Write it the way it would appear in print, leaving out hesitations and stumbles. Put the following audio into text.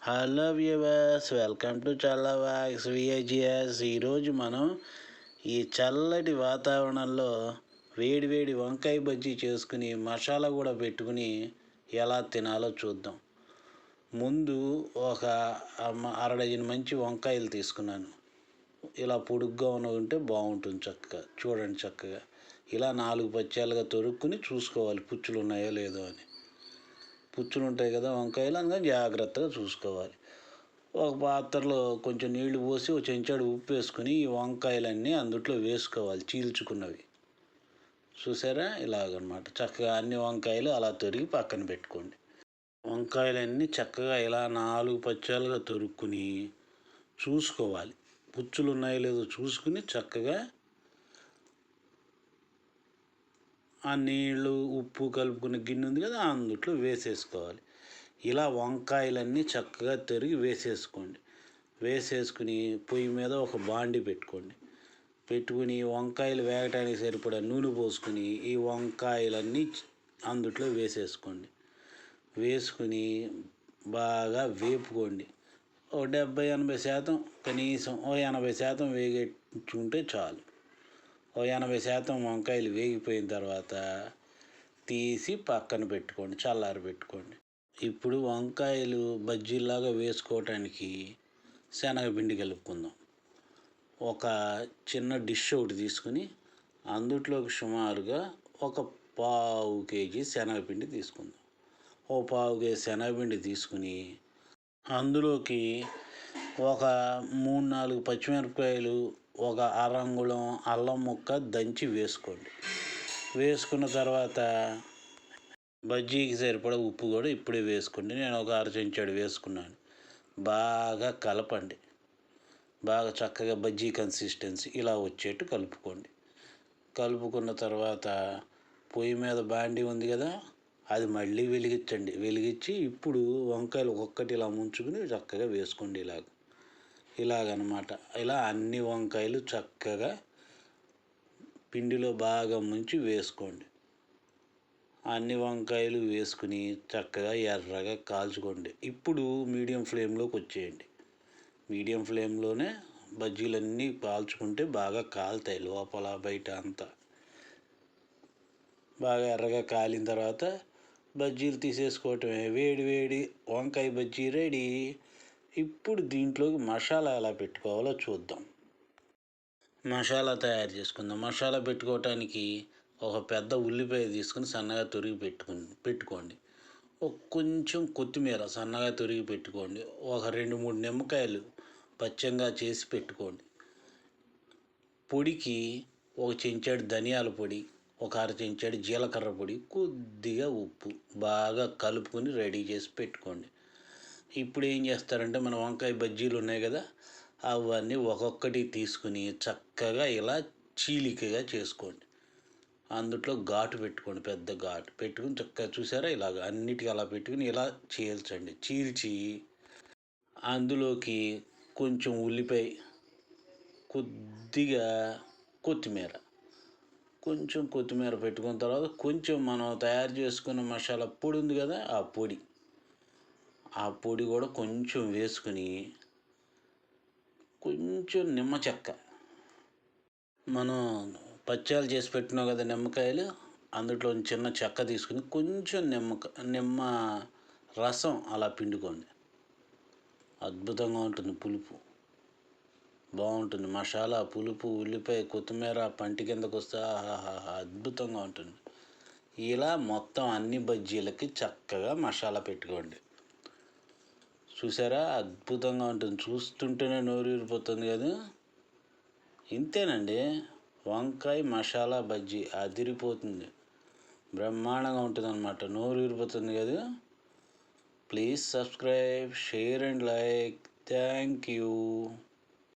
Hello viewers, welcome to చల్లవాక్స్ VIGS. ఈరోజు మనం ఈ చల్లటి వాతావరణంలో వేడి వంకాయ బజ్జీ చేసుకుని మసాలా కూడా పెట్టుకుని ఎలా తినాలో చూద్దాం. ముందు ఒక అర డజన్ మంచి వంకాయలు తీసుకున్నాను. ఇలా పొడుగ్గా ఉంటే బాగుంటుంది. చక్కగా ఇలా 4 పచ్చాలుగా తొరుక్కుని చూసుకోవాలి పుచ్చులు ఉన్నాయో లేదో అని. పుచ్చులు ఉంటాయి కదా వంకాయలు, అందుకని జాగ్రత్తగా చూసుకోవాలి. ఒక పాత్రలో కొంచెం నీళ్లు పోసి ఒక చెంచాడు ఉప్పు వేసుకుని ఈ వంకాయలన్నీ అందుట్లో వేసుకోవాలి, చీల్చుకున్నవి. చూసారా, ఇలాగనమాట. చక్కగా అన్ని వంకాయలు అలా తొరిగి పక్కన పెట్టుకోండి. వంకాయలన్నీ చక్కగా ఇలా 4 పచ్చాలుగా తొరుక్కుని చూసుకోవాలి, పుచ్చులు ఉన్నాయో లేదో చూసుకుని చక్కగా ఆ నీళ్ళు ఉప్పు కలుపుకున్న గిన్నె ఉంది కదా, అందుట్లో వేసేసుకోవాలి. ఇలా వంకాయలన్నీ చక్కగా తరిగి వేసేసుకుని పొయ్యి మీద ఒక బాండి పెట్టుకుని వంకాయలు వేగటానికి సరిపడా నూనె పోసుకుని ఈ వంకాయలన్నీ అందుట్లో వేసుకుని బాగా వేపుకోండి. ఓ 70-80% కనీసం ఓ 80% వేగించుకుంటే చాలు. ఓ 80% వంకాయలు వేగిపోయిన తర్వాత తీసి పక్కన పెట్టుకోండి, చల్లారి పెట్టుకోండి. ఇప్పుడు వంకాయలు బజ్జీలాగా వేసుకోవటానికి శనగపిండి కలుపుకుందాం. ఒక చిన్న డిష్ ఒకటి తీసుకుని అందులోకి సుమారుగా ఒక 1/4 kg శనగపిండి తీసుకుందాం. ఓ 1/4 kg శనగపిండి తీసుకుని అందులోకి ఒక 3-4 పచ్చిమిరపకాయలు, ఒక అరంగుళం అల్లం ముక్క దంచి వేసుకోండి. వేసుకున్న తర్వాత బజ్జీకి సరిపడా ఉప్పు కూడా ఇప్పుడే వేసుకోండి. నేను ఒక 1/2 చెంచాడు వేసుకున్నాను. బాగా కలపండి. బాగా చక్కగా బజ్జీ కన్సిస్టెన్సీ ఇలా వచ్చేట్టు కలుపుకోండి. కలుపుకున్న తర్వాత పొయ్యి మీద బాండి ఉంది కదా, అది మళ్ళీ వెలిగించి ఇప్పుడు వంకాయలు ఒక్కొక్కటి ఇలా ముంచుకుని చక్కగా వేసుకోండి. ఇలాగనమాట. ఇలా అన్ని వంకాయలు చక్కగా పిండిలో బాగా ముంచి వేసుకోండి. అన్ని వంకాయలు వేసుకుని చక్కగా ఎర్రగా కాల్చుకోండి. ఇప్పుడు మీడియం ఫ్లేమ్లోకి వచ్చేయండి. మీడియం ఫ్లేమ్లోనే బజ్జీలన్నీ కాల్చుకుంటే బాగా కాలుతాయి, లోపల బయట అంతా. బాగా ఎర్రగా కాలిన తర్వాత బజ్జీలు తీసేసుకోవటమే. వేడి వంకాయ బజ్జీ రెడీ. ఇప్పుడు దీంట్లోకి మసాలా ఎలా పెట్టుకోవాలో చూద్దాం. మసాలా తయారు చేసుకుందాం. మసాలా పెట్టుకోవటానికి ఒక పెద్ద ఉల్లిపాయ తీసుకుని సన్నగా తొరిగి పెట్టుకోండి. కొంచెం కొత్తిమీర సన్నగా తొరిగి పెట్టుకోండి. ఒక 2-3 నిమ్మకాయలు పచ్చంగా చేసి పెట్టుకోండి. పొడికి ఒక చెంచాడు ధనియాల పొడి, ఒక 1/2 చెంచాడు జీలకర్ర పొడి, కొద్దిగా ఉప్పు బాగా కలుపుకొని రెడీ చేసి పెట్టుకోండి. ఇప్పుడు ఏం చేస్తారంటే మన వంకాయ బజ్జీలు ఉన్నాయి కదా, అవన్నీ ఒక్కొక్కటి తీసుకుని చక్కగా ఇలా చీలికగా చేసుకోండి. అందుట్లో ఘాటు పెట్టుకోండి, పెద్ద ఘాటు పెట్టుకుని చక్కగా చూసారా, ఇలాగ అన్నిటికీ అలా పెట్టుకుని ఇలా చీల్చి అందులోకి కొంచెం ఉల్లిపాయ, కొద్దిగా కొత్తిమీర పెట్టుకున్న తర్వాత కొంచెం మనం తయారు చేసుకున్న మసాలా పొడి ఉంది కదా, ఆ పొడి కూడా కొంచెం వేసుకుని కొంచెం నిమ్మ చెక్క, మనం పచ్చాలు చేసి పెట్టినాం కదా నిమ్మకాయలు, అందులో చిన్న చెక్క తీసుకుని కొంచెం నిమ్మ రసం అలా పిండుకోండి. అద్భుతంగా ఉంటుంది, పులుపు బాగుంటుంది. మసాలా, పులుపు, ఉల్లిపాయ, కొత్తిమీర పంటి కిందకు వస్తే అద్భుతంగా ఉంటుంది. ఇలా మొత్తం అన్ని బజ్జీలకి చక్కగా మసాలా పెట్టుకోండి. చూసారా, అద్భుతంగా ఉంటుంది. చూస్తుంటేనే నోరూరిపోతుంది కదా. ఇంతేనండి, వంకాయ మసాలా బజ్జీ అదిరిపోతుంది, బ్రహ్మాండంగా ఉంటుంది అన్నమాట. నోరూరిపోతుంది కదా. Please subscribe, share and like. Thank you.